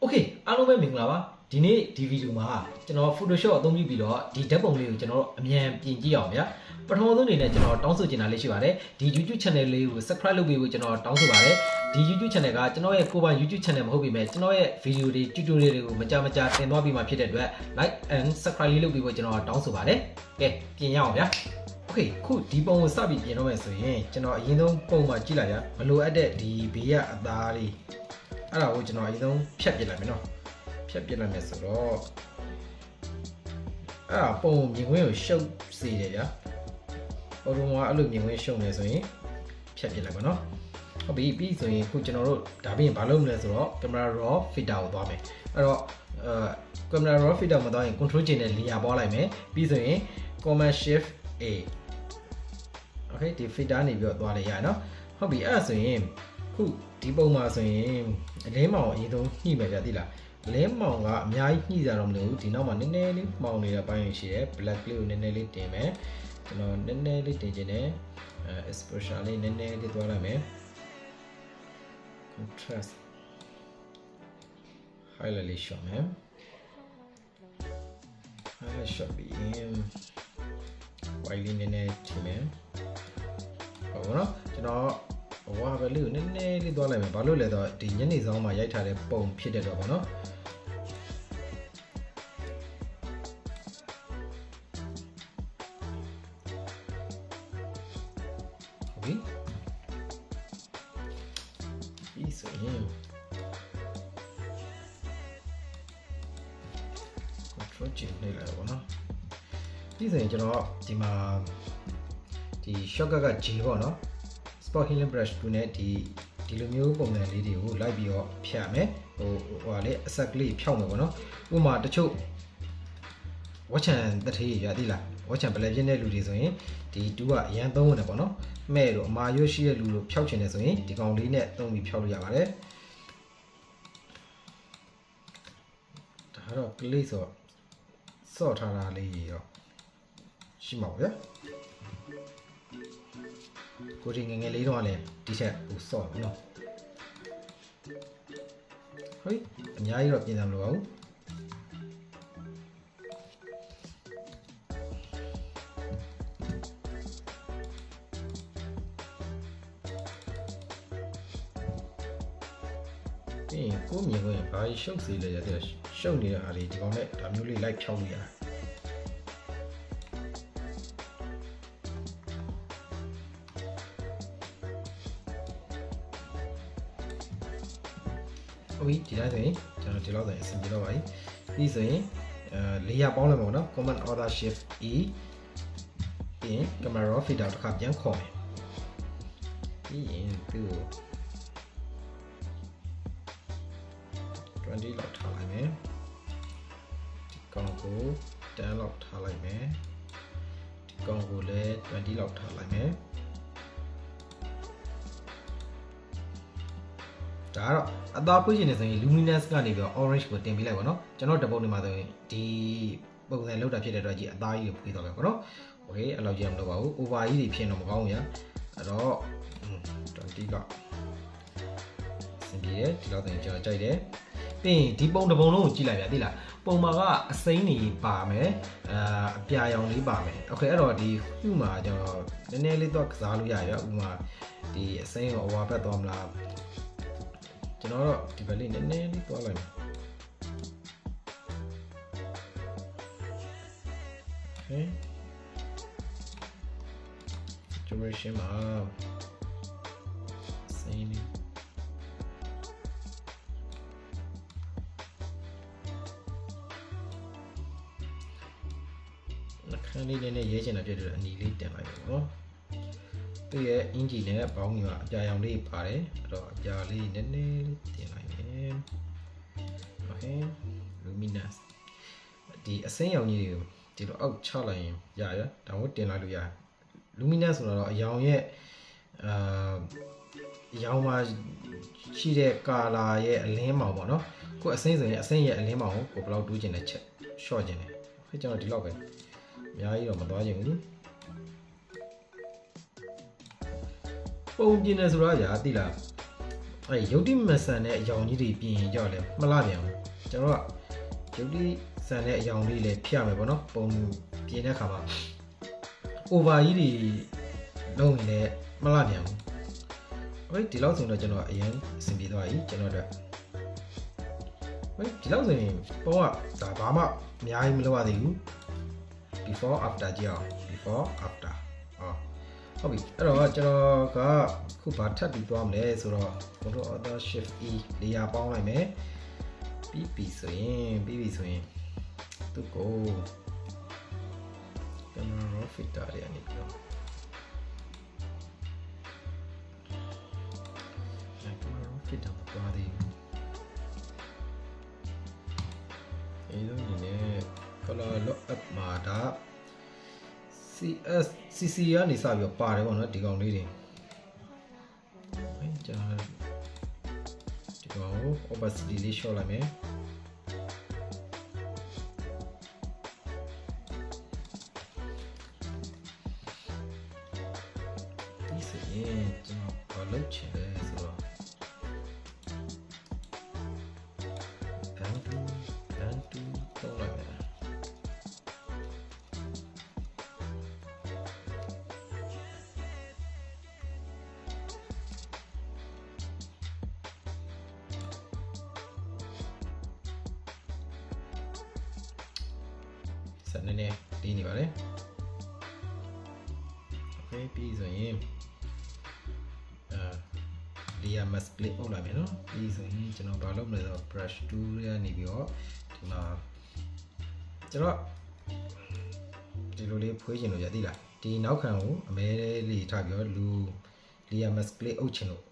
Okay,အားလုံးပဲမင်္ဂလာပါဒီနေ့ဒီဗီဒီယိုမှာကျွန်တော် Photoshop အသုံးပြုပြီးတော့ဒီဓာတ်ပုံလေးကိုကျွန်တော်အမြန်ပြင်ကြည့်အောင်ဗျာပထမဆုံးအနေနဲ့ကျွန်တော်တောင်းဆိုချင်တာလေးရှိပါတယ်ဒီ YouTube Channel လေးကို Subscribe လုပ်ပေးဖို့ကျွန်တော်တောင်းဆိုပါတယ်ဒီ YouTube Channel ကကျွန်တော်ရဲ့ကိုယ်ပိုင် YouTube Channel မဟုတ်ပေမဲ့ကျွန်တော်ရဲ့ဗီဒီယိုတွေ Tutorial တွေကိုမကြာမကြာတင်သွားပြီးမှဖြစ်တဲ့အတွက် Like and Subscribe လေးလုပ်ပေးဖို့ကျွန်တော်တောင်းဆိုပါတယ်ကဲပြင်ရအောင်ဗျာOkay ခုဒီပုံကိုစပြီးပြင်တော့မယ်ဆိုရင်ကျွန်တော်အရင်ဆုံးပုံမှာကြည့်လိုက်ရမလိုအပ်တဲ့ဒီဘေးကအသားလေးအဲ့ဒါကိုကျွန်တော်အရင်ဆုံးဖြတ်ပြလိုက်မယ်နော်ဖြတ်ပြလိုက်မယ်ဆိုတော့အဲ့ဒါပုံမြင်ကွင်းကိုရှုပ်စေတယ်ဗျာပုံတော်ကအဲ့လိုမြင်ကွင်းရှုပ်နေဆိုရင်ဖြတ်ပြလိုက်ပါနော်ဟုတ်ပြီပြီးဆိုရင်ခုကျွန်တော်တို့ဒါပြင်ဘာလုပ်မလဲဆိုတော့ camera raw filter ကိုသွားမယ်အဲ့တော့camera raw filter မှာသွားရင် control 键နဲ့ layer ပွားလိုက်မယ်ပြီးဆိုရင် command shift a okay ဒီ filter နေပြီးတော့သွားလိုက်ရနော်ဟုတ်ပြီအဲ့ဒါဆိုရင်ခုဒီပုံမှာဆိုရင်အလင်းမောင်အရင်ဆုံးညှိမယ်ဗျာသိလားလင်းမောင်ကအများကြီးညှိကြတော့မလို့ဒီနောက်မှာနည်းနည်းလေးမောင်နေတဲ့ပိုင်းရှိတယ် black လေးကိုနည်းနည်းလေးတင်မယ်ကျွန်တော်နည်းနည်းလေးတင်ခြင်းနဲ့exposure လေးနည်းနည်းလေးသွားလိုက်မယ် contrast highlight လေးရှော့မယ် highlight ရှော့ပြီး white လေးနည်းနည်းတင်မယ်ဟုတ်ပါတော့ကျွန်တော်ဝါပဲလေးကိုနည်းနည်းလေးသွားလိုက်မယ်ဘာလို့လဲတော့ဒီညနေဆောင်မှာရိုက်ထားတဲ့ပုံဖြစ်တဲ့တော့ဗောနော်ဟုတ်ပြီပြီးဆိုရင် control ကျနေလိုက်ပါနော်ပြီးဆိုရင်ကျွန်တော်ဒီမှာဒီ shortcut က G ပေါ့နော်Spot healing brush 2နဲ့ဒီလိုမျိုးပုံစံလေးတွေကိုလိုက်ပြီးတော့ဖြတ်မယ်ဟိုဟာလေအဆက်ကလေးဖြောက်မယ်ပေါ့နော်ဥပမာတချို့ဝက်ချန်တထေးရသိလားဝက်ချန်ပလက်ပြင်းတဲ့လူတွေဆိုရင်ဒီ2ကအရန်သုံးဝင်တယ်ပေါ့နော်မဲ့တို့အမာရွှေရှိတဲ့လူတို့ဖြောက်ချင်တယ်ဆိုရင်ဒီကောင်လေးနဲ့သုံးပြီးဖြောက်လို့ရပါတယ်ဒါတော့ click ဆိုစော့ထားတာလေးရောရှိမှာပေါ့ဗျာကိုဒီငငယ်လေးတော့လည်းဒီချက်ဟိုဆော့နော်ဟိုအများကြီးတော့ပြင်စမ်းမလို့ပါဘူးပြီးရင်ကိုမြင်ခွင့်ဘာရှုပ်စေလဲရတဲ့ရှုပ်နေတဲ့အားလေးဒီကောင်နဲ့ဒါမျိုးလေးလိုက်ဖြောင်းလို့ရဟုတ်ပြီဒီတိုင်းဆိုရင်ကျွန်တော်ဒီလောက်ဆိုရင်အဆင်ပြေတော့ပါပြီပြီးဆိုရင်layer ပေါင်းလိုက်ပါဦးနော် command order shift e ပြီးရင် camera raw filter တစ်ခါပြန်ခေါ်မယ်ပြီးရင်သူ့20လောက်ထားလိုက်မယ်ဒီကောင်ကို10လောက်ထားလိုက်မယ်ဒီကောင်ကိုလည်း20လောက်ထားလိုက်မယ်ဒါကတော့အသားဖွင့်နေဆိုရင် luminance ကနေပြီးတော့ orange ကိုတင်ပေးလိုက်ပါတော့ကျွန်တော်တပုတ်နေမှာဆိုရင်ဒီပုံစံလောက်တာဖြစ်တဲ့အတွက်ကြီးအသားကြီးကိုဖွင့်သွားမယ်ပေါ့နော် okay အဲ့လောက်ကြီးမလုပ်ပါဘူး over ကြီးတွေဖြစ်တော့မကောင်းဘူးညာအဲ့တော့20လောက်စင်ပြေတယ်ဒီလောက်ဆိုရင်ကျွန်တော်ကြိုက်တယ်ပြီးရင်ဒီပုံတစ်ပုံလုံးကိုကြည့်လိုက်ဗျာသိလားပုံမှာကအစိမ်းတွေပါမယ်အပြာရောင်လေးပါမယ် okay အဲ့တော့ဒီ hue မှာကျွန်တော်နည်းနည်းလေးတော့ကစားလို့ရရဥပမာဒီအစိမ်းကို over ဘက်သွားမလားကျွန်တော်တော့ဒီဘက်လေးနည်းနည်းလေးသွားလိုက်မယ် okay duration မှာစိမ်းလေးအခန်းလေးနဲ့ရေးချင်တာဖြစ်တဲ့အနီလေးတင်လိုက်ပါတော့သူ့ရဲ့အင်ဂျီနဲ့ပေါင်းပြီးမှအပြာရောင်လေးပါတယ်အဲ့တော့အပြာလေးနည်းနည်းလေးတင်လိုက်မယ် okay luminous ဒီအစိမ်းရောင်ကြီးတွေကိုဒီလိုအောက်ချလိုက်ရင်ရရဒါမှတင်လိုက်လို့ရ luminous ဆိုတော့အရောင်ရဲ့အရောင်မှာရှိတဲ့ color ရဲ့အလင်းမောင်ပေါ့နော်ကိုအစိမ်းဆိုရင်အစိမ်းရဲ့အလင်းမောင်ကိုဘယ်လောက်တူးကျင်တဲ့ချက် short ကျင်တယ်ခေကျွန်တော်ဒီလောက်ပဲအများကြီးတော့မသွားချင်ဘူးပုံပြင်နေဆိုတော့ညာသိလား ရုပ်တိမဆန်တဲ့အကြောင်းကြီးတွေပြင်ကြောက်လဲမလားပြန်ဘူးကျွန်တော်ကရုပ်တိဆန်တဲ့အကြောင်းလေးလည်းဖြတ်ရမယ်ပေါ့နော်ပုံပြင်တဲ့အခါမှာ over ကြီးတွေလုံးရင်လည်းမလားပြန်ဘူးဒီလောက်ဆိုတော့ကျွန်တော်အရင်အဆင်ပြေသွားပြီကျွန်တော်တို့ဒီလောက်ဆိုရင်ပုံကဒါဘာမှအများကြီးမလုပ်ရသေးဘူး before after ကြည့်အောင် before after ဟုတ်ပြီအဲ့တော့ကျွန်တော်ကခုဘာထပ်ပြီးသွားမလဲဆိုတော့ control alt shift e layer ပေါင်းလိုက်မယ်ပြီးပြီဆိုရင်သူ့ကို camera filter တွေအနေပြီးတော့ camera filter မသွားသေးဘူးအဲ့လိုနေနဲ့ color lock up မှာဒါ CC ကနေစပြီးပါတယ်ပေါ့နော်ဒီကောင်လေးတွေကျွန်တော်ဒီကောင်ကို opacity လေးလျှော့လိုက်မယ်ဒီစရင်ကျွန်တော်ဘာလုပ်ချင်လဲဆိုတော့ကန်တူတော့လိုက်မယ်ဆက်နေနေပါလေโอเคပြီးဆိုရင်layer mask လေးအုပ်လိုက်မယ်နော်ပြီးဆိုရင်ကျွန်တော်ဘာလုပ်မလဲဆိုတော့ brush tool ရနေပြီးတော့ဒီမှာကျွန်တော်ဒီလိုလေးဖွေးချင်လို့ရသေးလားဒီနောက်ခံကိုအမဲလေးထားပြီးတော့လူ layer mask လေးအုပ်ချင်လို့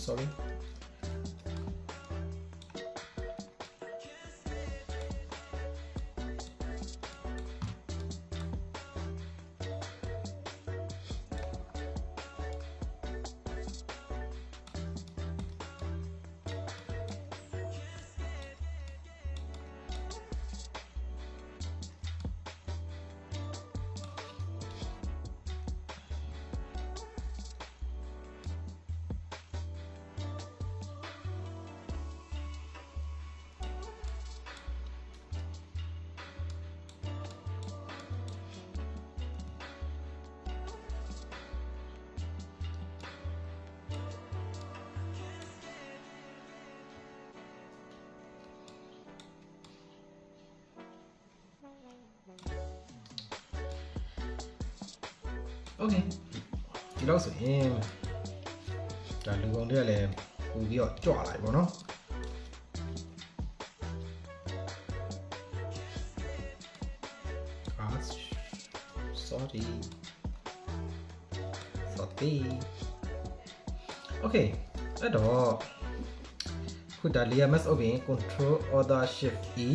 sorry okay ဒီလောက်ဆိုရင်ဒါလူကောင်တွေကလည်းပူပြီးတော့ကြွလာပြီပေါ့နော်sorry okay အဲ့တော့ခုဒါ layer mask အုပ်ရင် control alt shift e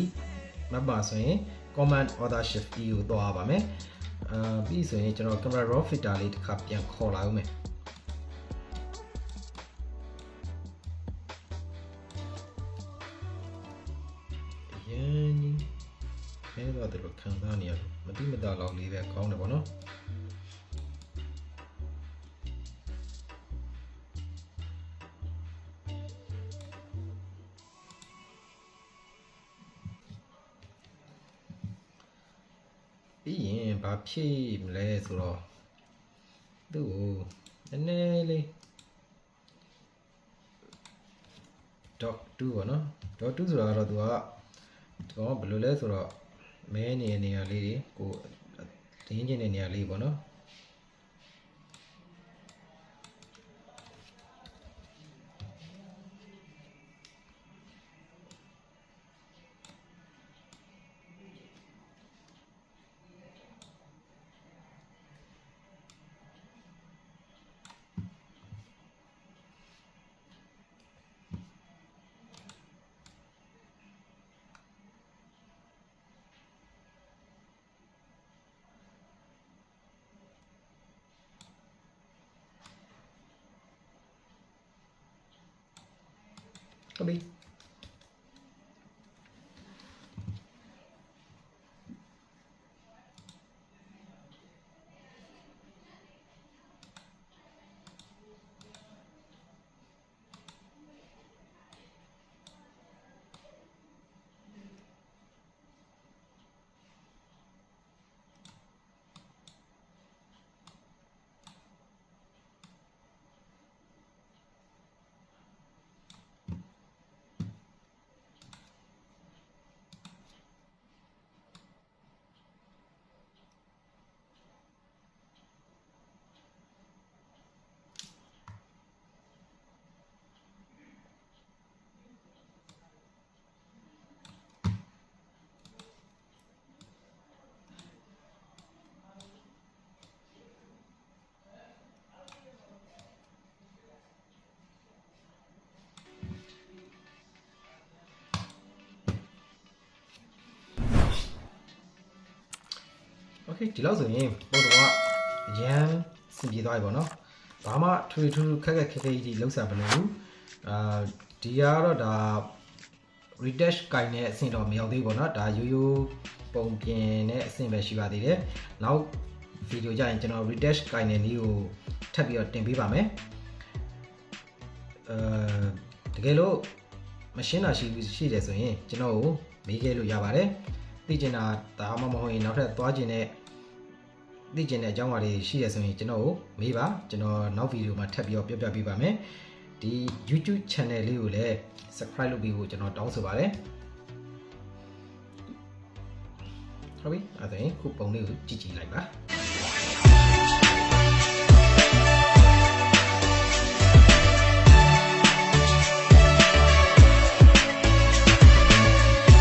မပါဆိုရင် command alt shift e ကိုသွားပါမယ်ပြီးဆိုရင်ကျွန်တော် camera raw filter လေးတစ်ခါပြန်ခေါ်လာဦးမယ်အရင်ကြီးအဲတော့တို့ခံစားနေရမတိမတာလောက်လေးပဲကောင်းတယ်ပေါ့နော်ပြီးရင်ဘာဖြစ်မလဲဆိုတော့သူ့ကိုနည်းနည်းလေး dot 2ပေါ့နော် dot 2ဆိုတာကတော့သူကဒီကောင်ကဘယ်လိုလဲဆိုတော့မဲနေရာလေးတွေကိုတင်းကျင်တဲ့နေရာလေးပေါ့နော် ဟုတ်ပြီโอเคဒီလောက်ဆိုရင်ပုံတော့အရန်စင်ပြေသွားပြီပေါ့နော်ဘာမှထွေထူးခက်ကြီးလောက်စားမလို့ဒီကတော့ဒါ retouch ကိုင်တဲ့အဆင့်တော့မရောက်သေးဘူးပေါ့နော်ဒါရိုးရိုးပုံပြင်တဲ့အဆင့်ပဲရှိပါသေးတယ်နောက်ဗီဒီယိုကြရင်ကျွန်တော် retouch ကိုင်တဲ့နည်းကိုထပ်ပြီးတော့တင်ပေးပါမယ်တကယ်လို့မရှင်းတာရှိတယ်ဆိုရင်ကျွန်တော်ကိုမေးခဲ့လို့ရပါတယ်သိချင်တာဒါမှမဟုတ်ရင်နောက်ထပ်သွားချင်တဲ့သိချင်တဲ့အကြောင်းအရာတွေရှိရဆိုရင်ကျွန်တော်ကိုမေးပါကျွန်တော်နောက်ဗီဒီယိုမှာထပ်ပြီးတော့ပြပြပေးပါမယ်ဒီ YouTube Channel လေးကိုလည်း Subscribe လုပ်ပေးဖို့ကျွန်တော်တောင်းဆိုပါတယ်ဟုတ်ပြီအဲ့ဒါရင်ခုပုံလေးကိုကြည့်လိုက်ပါ